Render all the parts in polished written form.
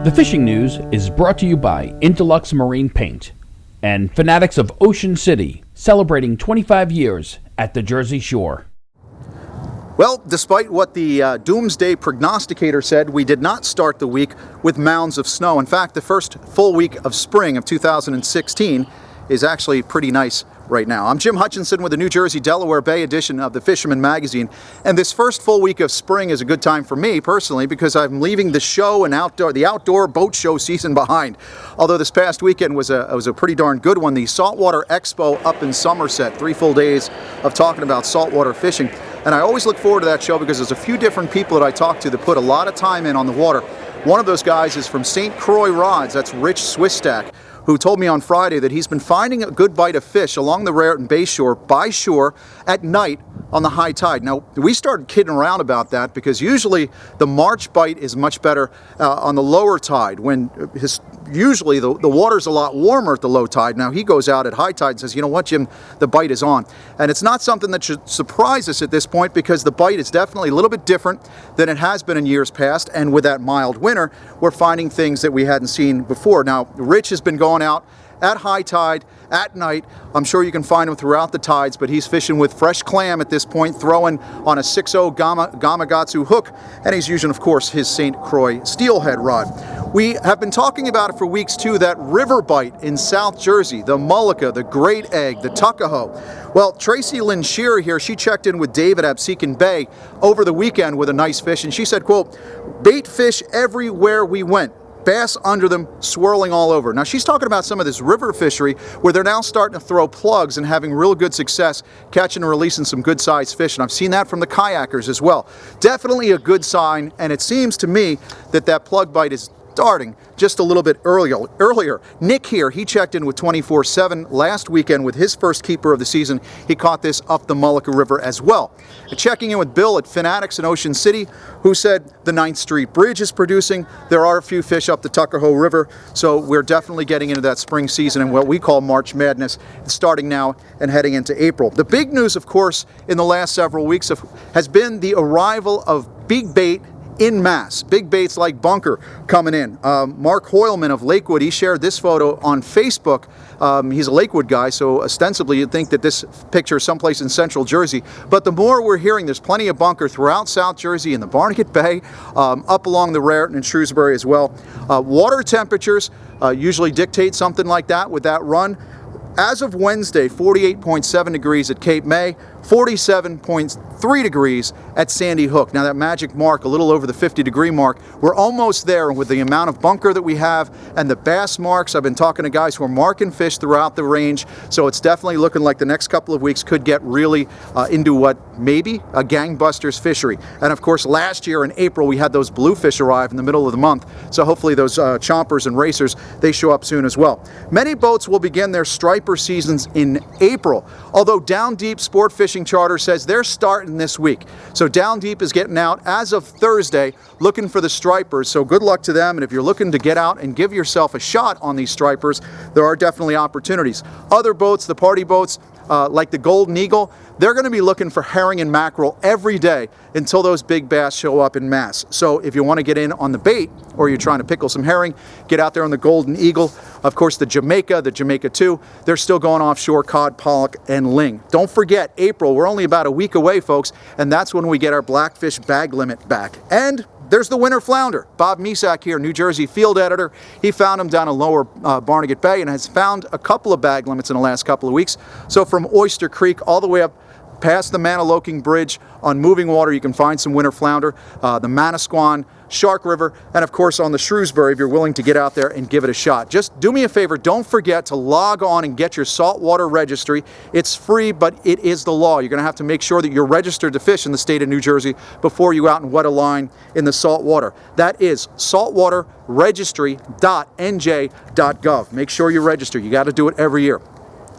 The fishing news is brought to you by Intellux Marine Paint and Fanatics of Ocean City, celebrating 25 years at the Jersey Shore. Well, despite what the doomsday prognosticator said, we did not start the week with mounds of snow. In fact, the first full week of spring of 2016 is actually pretty nice right now. I'm Jim Hutchinson with the New Jersey Delaware Bay edition of the Fisherman Magazine, and this first full week of spring is a good time for me personally because I'm leaving the show and the outdoor boat show season behind. Although this past weekend was a pretty darn good one. The Saltwater Expo up in Somerset, 3 full days of talking about saltwater fishing. And I always look forward to that show because there's a few different people that I talk to that put a lot of time in on the water. One of those guys is from St. Croix Rods, that's Rich Swistak, who told me on Friday that he's been finding a good bite of fish along the Raritan Bay shore, by shore, at night on the high tide. Now, we started kidding around about that because usually the March bite is much better on the lower tide when usually the water's a lot warmer at the low tide. Now, he goes out at high tide and says, you know what, Jim, the bite is on. And it's not something that should surprise us at this point because the bite is definitely a little bit different than it has been in years past. And with that mild winter, we're finding things that we hadn't seen before. Now, Rich has been going out at high tide, at night. I'm sure you can find him throughout the tides, but he's fishing with fresh clam at this point, throwing on a 6.0 Gamakatsu hook, and he's using, of course, his St. Croix steelhead rod. We have been talking about it for weeks too, that river bite in South Jersey, the mullica, the great egg, the Tuckahoe. Well, Tracy Lynn Shearer here, she checked in with David at Absecon Bay over the weekend with a nice fish, and she said, quote, "Bait fish everywhere we went. Bass under them, swirling all over." Now, she's talking about some of this river fishery where they're now starting to throw plugs and having real good success catching and releasing some good-sized fish. And I've seen that from the kayakers as well. Definitely a good sign, and it seems to me that that plug bite is starting just a little bit earlier. Nick here, he checked in with 24/7 last weekend with his first keeper of the season. He caught this up the Mullica River as well. Checking in with Bill at Fanatics in Ocean City, who said the 9th Street Bridge is producing. There are a few fish up the Tuckahoe River, so we're definitely getting into that spring season and what we call March Madness. It's starting now and heading into April. The big news, of course, in the last several weeks has been the arrival of big bait in mass. Big baits like bunker coming in. Mark Hoylman of Lakewood, he shared this photo on Facebook. He's a Lakewood guy, so ostensibly you'd think that this picture is someplace in central Jersey. But the more we're hearing, there's plenty of bunker throughout South Jersey in the Barnegat Bay, up along the Raritan and Shrewsbury as well. Water temperatures usually dictate something like that with that run. As of Wednesday, 48.7 degrees at Cape May, 47.3 degrees at Sandy Hook. Now that magic mark, a little over the 50-degree mark, we're almost there with the amount of bunker that we have and the bass marks. I've been talking to guys who are marking fish throughout the range, so it's definitely looking like the next couple of weeks could get really into what maybe a gangbusters fishery. And of course, last year in April, we had those bluefish arrive in the middle of the month, so hopefully those chompers and racers, they show up soon as well. Many boats will begin their striper seasons in April, although Down Deep Sport Fishing Charter says they're starting this week. So Down Deep is getting out as of Thursday looking for the stripers, so good luck to them. And if you're looking to get out and give yourself a shot on these stripers, there are definitely opportunities. Other boats, the party boats, like the Golden Eagle, they're going to be looking for herring and mackerel every day until those big bass show up in mass. So if you want to get in on the bait or you're trying to pickle some herring, get out there on the Golden Eagle. Of course, the Jamaica 2, they're still going offshore, cod, pollock, and ling. Don't forget, April, we're only about a week away, folks, and that's when we get our blackfish bag limit back. And there's the winter flounder. Bob Misak here, New Jersey field editor. He found them down in lower Barnegat Bay and has found a couple of bag limits in the last couple of weeks. So from Oyster Creek all the way up past the Mantoloking Bridge on moving water, you can find some winter flounder, the Manasquan, Shark River, and of course on the Shrewsbury if you're willing to get out there and give it a shot. Just do me a favor, don't forget to log on and get your saltwater registry. It's free, but it is the law. You're going to have to make sure that you're registered to fish in the state of New Jersey before you go out and wet a line in the saltwater. That is saltwaterregistry.nj.gov. Make sure you register. You got to do it every year.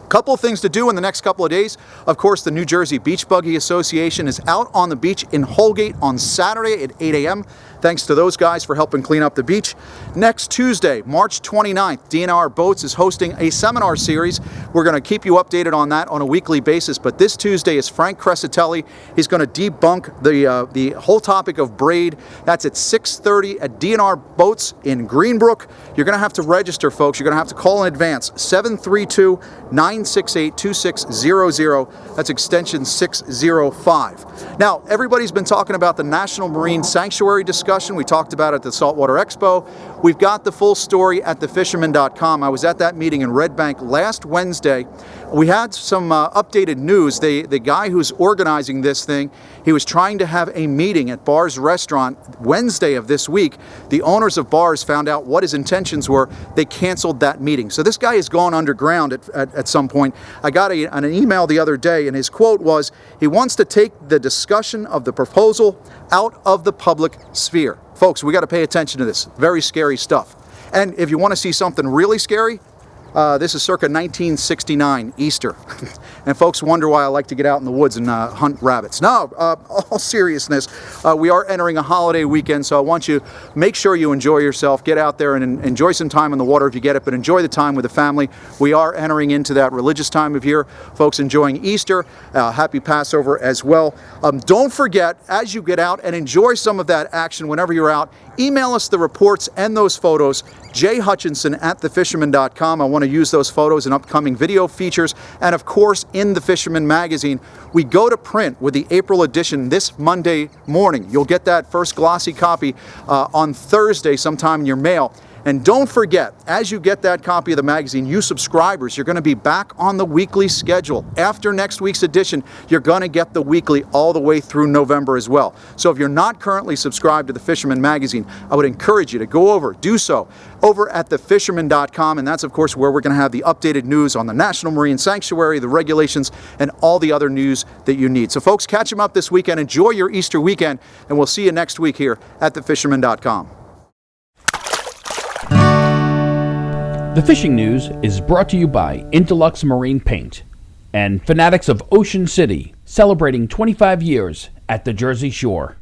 Couple of things to do in the next couple of days. Of course, the New Jersey Beach Buggy Association is out on the beach in Holgate on Saturday at 8 a.m. Thanks to those guys for helping clean up the beach. Next Tuesday, March 29th, DNR Boats is hosting a seminar series. We're going to keep you updated on that on a weekly basis, but this Tuesday is Frank Crescitelli. He's going to debunk the whole topic of braid. That's at 6:30 at DNR Boats in Greenbrook. You're going to have to register, folks. You're going to have to call in advance, 732-968-2600. That's extension 605. Now, everybody's been talking about the National Marine Sanctuary discussion. We talked about it at the Saltwater Expo. We've got the full story at thefisherman.com. I was at that meeting in Red Bank last Wednesday. We had some updated news. The guy who's organizing this thing, he was trying to have a meeting at Bar's Restaurant Wednesday of this week. The owners of Bar's found out what his intentions were. They canceled that meeting. So this guy has gone underground at some point. I got an email the other day, and his quote was, he wants to take the discussion of the proposal out of the public sphere. Folks, we got to pay attention to this. Very scary stuff. And if you want to see something really scary, this is circa 1969, Easter. And folks wonder why I like to get out in the woods and hunt rabbits. No, all seriousness, we are entering a holiday weekend, so I want you to make sure you enjoy yourself. Get out there and enjoy some time in the water if you get it, but enjoy the time with the family. We are entering into that religious time of year. Folks enjoying Easter, happy Passover as well. Don't forget, as you get out and enjoy some of that action whenever you're out, email us the reports and those photos, jhutchinson@thefisherman.com. I want to use those photos in upcoming video features, and of course in the Fisherman Magazine. We go to print with the April edition this Monday morning. You'll get that first glossy copy on Thursday sometime in your mail. And don't forget, as you get that copy of the magazine, you subscribers, you're going to be back on the weekly schedule. After next week's edition, you're going to get the weekly all the way through November as well. So if you're not currently subscribed to the Fisherman Magazine, I would encourage you to go over, do so, over at thefisherman.com. And that's, of course, where we're going to have the updated news on the National Marine Sanctuary, the regulations, and all the other news that you need. So folks, catch them up this weekend. Enjoy your Easter weekend, and we'll see you next week here at thefisherman.com. The fishing news is brought to you by Intellux Marine Paint and Fanatics of Ocean City, celebrating 25 years at the Jersey Shore.